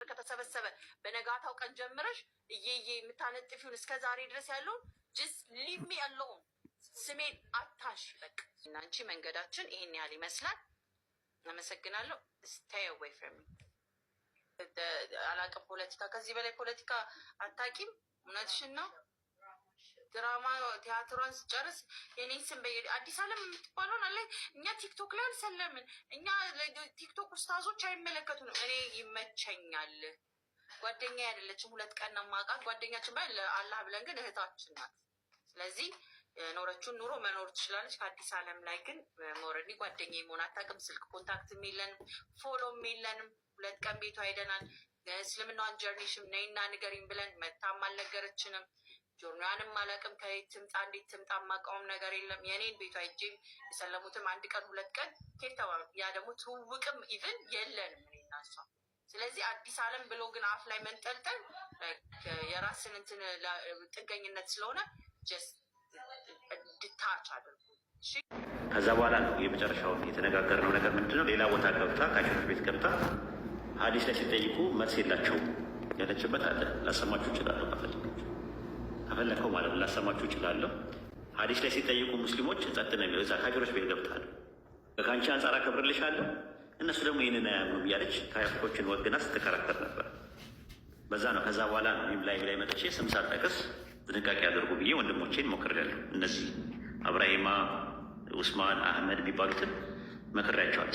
ከተሰበሰበ በነጋታው ቀን ጀምረሽ እየዬ የምታነጥፊውን እስከ ዛሬ ድረስ ያለውን ጀስት ሊቭ ሚ አሎን። ስሜን አታሽ በቃ። እና አንቺ መንገዳችን ይሄን ያህል ይመስላል። አመሰግናለሁ። ስቴይ አዌይ ፍሮም ሚ። አላውቅም ፖለቲካ፣ ከዚህ በላይ ፖለቲካ አታውቂም። እውነትሽን ነው። ድራማ ቲያትሯን ስጨርስ የኔን ስም አዲስ አለም የምትባለውን አለ። እኛ ቲክቶክ ላይ አልሰለምን። እኛ ቲክቶክ ውስታዞች አይመለከቱንም። እኔ ይመቸኛል። ጓደኛ አይደለችም። 2 ቀን ነው የማውቃት። ጓደኛችን ባይ ለአላህ ብለን ግን እህታችን ናት። ስለዚህ ኖረችውን ኑሮ መኖር ትችላለች። ከአዲስ አለም ላይ ግን ሞረኒ ጓደኛ መሆን አታውቅም። ስልክ ኮንታክት የለንም፣ ፎሎም የለንም። 2 ቀን ቤቷ ሄደናል። እስልምናዋን ጀርኒሽም ነይና ንገሪኝ ብለን መታም አልነገረችንም። ጆርናንም አላውቅም። ከየት ትምጣ እንዴት ትምጣ የማውቀውም ነገር የለም። የኔን ቤቷ ሂጅም የሰለሙትም 1 ቀን 2 ቀን ኬተባ። ያ ደግሞ ትውውቅም ኢቭን የለንም እኔና እሷ። ስለዚህ አዲስ አለም ብሎ ግን አፍ ላይ መንጠልጠል የራስን እንትን ጥገኝነት ስለሆነ ጀስት ድታች አድርጉ። ከዛ በኋላ ነው የመጨረሻው የተነጋገርነው ነገር ምንድነው? ሌላ ቦታ ገብታ ካሽሮች ቤት ገብታ ሀዲስ ላይ ሲጠይቁ መልስ የላቸውም ያለችበት አለ። ላሰማችሁ እችላለሁ ከፈለከው ማለት ነው። ላሰማችሁ እችላለሁ። ሀዲስ ላይ ሲጠይቁ ሙስሊሞች ጸጥ ነው የሚለው። እዛ ካፊሮች ቤት ገብታል። ከአንቺ አንጻር አከብርልሻለሁ፣ እነሱ ደግሞ ይህንን አያምኑም እያለች ካፊሮችን ወግና ስትከራከር ነበር። በዛ ነው። ከዛ በኋላ ነው ላይ መጥቼ ስም ሳልጠቅስ ጥንቃቄ አድርጉ ብዬ ወንድሞቼን ሞክሬያለሁ። እነዚህ አብራሂማ፣ ኡስማን፣ አህመድ የሚባሉትን መክሬያቸዋል።